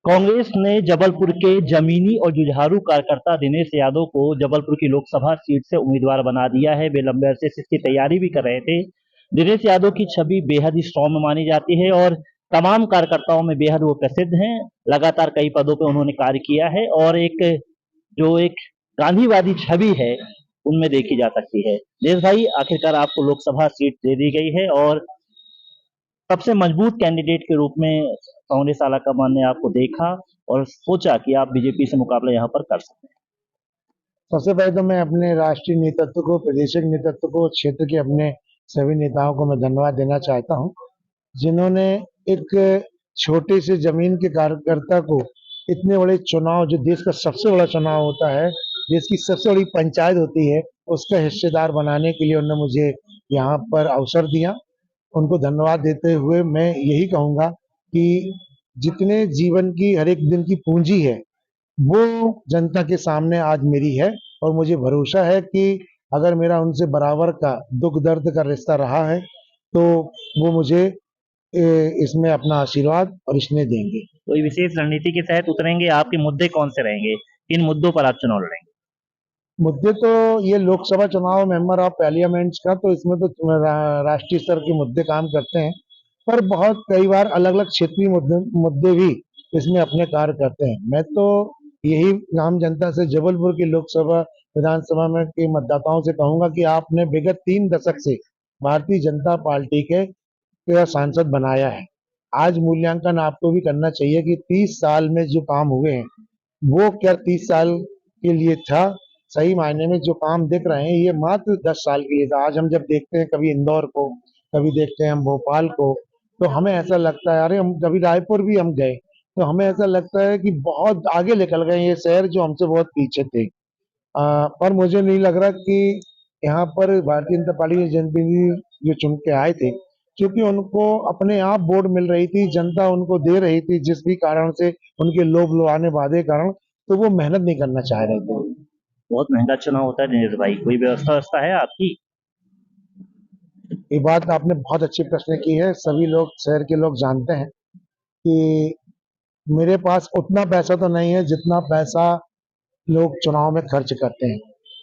कांग्रेस ने जबलपुर के जमीनी और जुझारू कार्यकर्ता दिनेश यादव को जबलपुर की लोकसभा सीट से उम्मीदवार बना दिया है। वे लंबे अरसे से इसकी तैयारी भी कर रहे थे। दिनेश यादव की छवि बेहद ही स्ट्रॉन्ग मानी जाती है और तमाम कार्यकर्ताओं में बेहद वो प्रसिद्ध हैं। लगातार कई पदों पर उन्होंने कार्य किया है और एक गांधीवादी छवि है उनमें देखी जा सकती है। दिनेश भाई, आखिरकार आपको लोकसभा सीट दे दी गई है और सबसे मजबूत कैंडिडेट के रूप में कांग्रेस आलाकमान ने आपको देखा और सोचा कि आप बीजेपी से मुकाबला यहाँ पर कर सकते हैं। सबसे पहले तो मैं अपने राष्ट्रीय नेतृत्व को, प्रदेशिक नेतृत्व को, क्षेत्र के अपने सभी नेताओं को मैं धन्यवाद देना चाहता हूं, जिन्होंने एक छोटे से जमीन के कार्यकर्ता को इतने बड़े चुनाव, जो देश का सबसे बड़ा चुनाव होता है, देश की सबसे बड़ी पंचायत होती है, उसका हिस्सेदार बनाने के लिए उन्होंने मुझे यहाँ पर अवसर दिया। उनको धन्यवाद देते हुए मैं यही कहूंगा कि जितने जीवन की हर एक दिन की पूंजी है, वो जनता के सामने आज मेरी है, और मुझे भरोसा है कि अगर मेरा उनसे बराबर का दुख दर्द का रिश्ता रहा है तो वो मुझे इसमें अपना आशीर्वाद और स्नेह देंगे। कोई विशेष रणनीति के तहत उतरेंगे? आपके मुद्दे कौन से रहेंगे? किन मुद्दों पर आप चुनाव लड़ेंगे? मुद्दे तो ये लोकसभा चुनाव, मेंबर ऑफ पार्लियामेंट्स का, तो इसमें तो राष्ट्रीय स्तर के मुद्दे काम करते हैं, पर बहुत कई बार अलग अलग क्षेत्रीय मुद्दे मुद्दे भी इसमें अपने कार्य करते हैं। मैं तो यही आम जनता से, जबलपुर की लोकसभा विधानसभा में के मतदाताओं से कहूंगा कि आपने विगत 3 दशक से भारतीय जनता पार्टी के सांसद बनाया है। आज मूल्यांकन आपको भी करना चाहिए कि 30 साल में जो काम हुए हैं, वो क्या 30 साल के लिए था? सही मायने में जो काम दिख रहे हैं, ये मात्र 10 साल के लिए था। आज हम जब देखते हैं कभी इंदौर को, कभी देखते हैं हम भोपाल को, तो हमें ऐसा लगता है, अरे हम कभी रायपुर भी हम गए, तो हमें ऐसा लगता है कि बहुत आगे निकल गए ये शहर जो हमसे बहुत पीछे थे। पर मुझे नहीं लग रहा कि यहाँ पर भारतीय जनता पार्टी के जनप्रतिनिधि जो चुन के आए थे, क्योंकि उनको अपने आप वोट मिल रही थी, जनता उनको दे रही थी, जिस भी कारण से उनके लोभ लुभाने वादे कारण, तो वो मेहनत नहीं करना चाह रहे थे। बहुत महंगा चुनाव होता है दिनेश भाई, कोई व्यवस्था है आपकी? ये बात आपने बहुत अच्छी प्रश्न की है। सभी लोग, शहर के लोग जानते हैं कि मेरे पास उतना पैसा तो नहीं है जितना पैसा लोग चुनाव में खर्च करते हैं।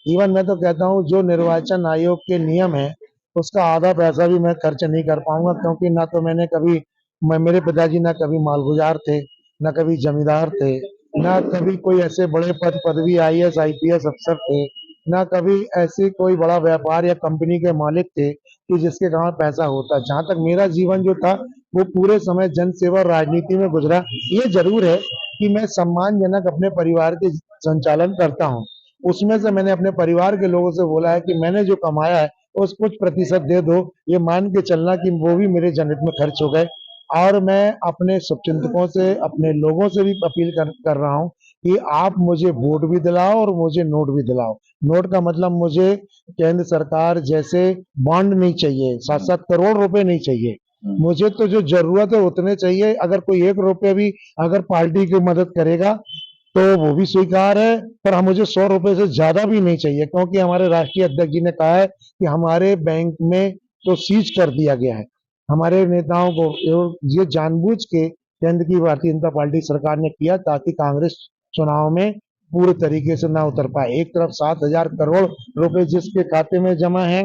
इवन मैं तो कहता हूँ, जो निर्वाचन आयोग के नियम है, उसका आधा पैसा भी मैं खर्च नहीं कर पाऊंगा, क्योंकि ना तो मैंने कभी, मेरे पिताजी ना कभी मालगुजार थे, ना कभी जमींदार थे, ना कभी कोई ऐसे बड़े पद पदवी IAS IPS अफसर थे, ना कभी ऐसे कोई बड़ा व्यापार या कंपनी के मालिक थे कि जिसके कारण पैसा होता। जहां तक मेरा जीवन जो था, वो पूरे समय जन सेवा और राजनीति में गुजरा। ये जरूर है कि मैं सम्मानजनक अपने परिवार के संचालन करता हूँ। उसमें से मैंने अपने परिवार के लोगों से बोला है कि मैंने जो कमाया है उस कुछ प्रतिशत दे दो, ये मान के चलना कि वो भी मेरे जनहित में खर्च हो गए। और मैं अपने शुभचिंतकों से, अपने लोगों से भी अपील कर रहा हूँ कि आप मुझे वोट भी दिलाओ और मुझे नोट भी दिलाओ। नोट का मतलब, मुझे केंद्र सरकार जैसे बॉन्ड नहीं चाहिए, 7-7 करोड़ रुपए नहीं चाहिए। मुझे तो जो जरूरत है उतने चाहिए। अगर कोई 1 रुपये भी अगर पार्टी की मदद करेगा तो वो भी स्वीकार है, पर हम, मुझे 100 रुपए से ज्यादा भी नहीं चाहिए, क्योंकि हमारे राष्ट्रीय अध्यक्ष जी ने कहा है कि हमारे बैंक में तो सीज कर दिया गया है। हमारे नेताओं को ये जानबूझ के केंद्र की भारतीय जनता पार्टी सरकार ने किया, ताकि कांग्रेस चुनाव में पूरे तरीके से ना उतर पाए। एक तरफ 7,000 करोड़ रुपए जिसके खाते में जमा है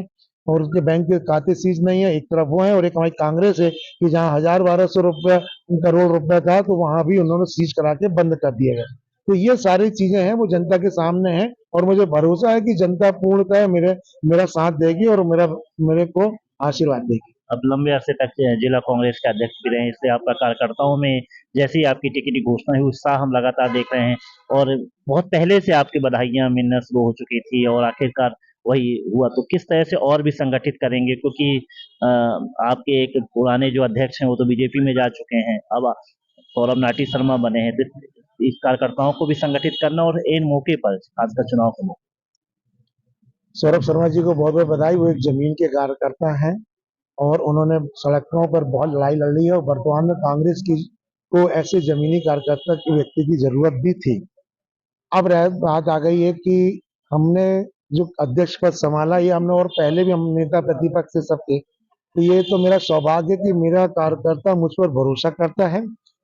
और उसके बैंक के खाते सीज नहीं है, एक तरफ वो है, और एक हमारी कांग्रेस है कि जहां 1,000-1,200 करोड़ रुपया था, तो वहां भी उन्होंने सीज करा के बंद कर दिया गया। तो ये सारी चीजें हैं, वो जनता के सामने हैं, और मुझे भरोसा है कि जनता पूर्णतः मेरा साथ देगी और मेरे को आशीर्वाद देगी। अब लंबे अरसे तक जिला कांग्रेस के अध्यक्ष भी रहे, इसलिए आपका कार्यकर्ताओं में जैसे ही आपकी टिकट की घोषणा हुई, उत्साह हम लगातार देख रहे हैं और बहुत पहले से आपकी बधाइयां मिलना शुरू हो चुकी थी और आखिरकार वही हुआ। तो किस तरह से और भी संगठित करेंगे, क्योंकि आपके एक पुराने जो अध्यक्ष हैं वो तो बीजेपी में जा चुके हैं, अब सौरभ नाटी शर्मा बने हैं, तो इस कार्यकर्ताओं को भी संगठित करना और इन मौके पर, खासकर चुनाव के मौके। सौरभ शर्मा जी को बहुत बहुत बधाई। वो एक जमीन के कार्यकर्ता हैं और उन्होंने सड़कों पर बहुत लड़ाई लड़ ली है, और वर्तमान में कांग्रेस की को ऐसे जमीनी कार्यकर्ता के व्यक्ति की जरूरत भी थी। अब बात आ गई है कि हमने जो अध्यक्ष पद संभाला, ये हमने, और पहले भी हम नेता प्रतिपक्ष से सब थे, तो ये तो मेरा सौभाग्य है कि मेरा कार्यकर्ता मुझ पर भरोसा करता है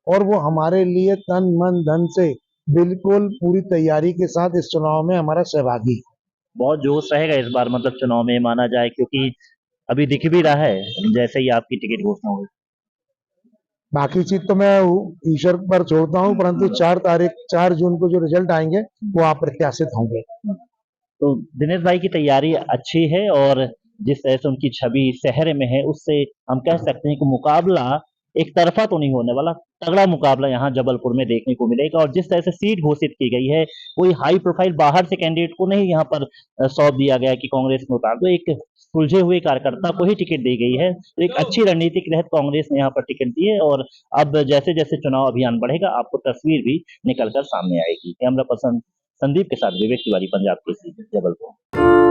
और वो हमारे लिए तन मन धन से बिल्कुल पूरी तैयारी के साथ इस चुनाव में हमारा सहभागी है। बहुत जोश रहेगा इस बार मतलब चुनाव में माना जाए, क्योंकि अभी दिख भी रहा है जैसे ही आपकी टिकट घोषणा हुई। बाकी चीज तो मैं ईश्वर पर छोड़ता हूँ, परंतु 4 जून को जो रिजल्ट आएंगे वो अप्रत्याशित होंगे। तो दिनेश भाई की तैयारी अच्छी है, और जिस तरह से उनकी छवि शहर में है उससे हम कह सकते हैं कि मुकाबला एक तरफा तो नहीं होने वाला, तगड़ा मुकाबला यहाँ जबलपुर में देखने को मिलेगा। और जिस तरह से सीट घोषित की गई है, कोई हाई प्रोफाइल बाहर से कैंडिडेट को नहीं यहाँ पर सौंप दिया गया कि कांग्रेस में उतार दो, एक सुलझे हुए कार्यकर्ता को ही टिकट दी गई है। तो एक अच्छी रणनीति के तहत कांग्रेस ने यहाँ पर टिकट दी है, और अब जैसे जैसे चुनाव अभियान बढ़ेगा आपको तस्वीर भी निकलकर सामने आएगी। कैमरा पर्सन संदीप के साथ विवेक तिवारी, पंजाब केसरी, जबलपुर।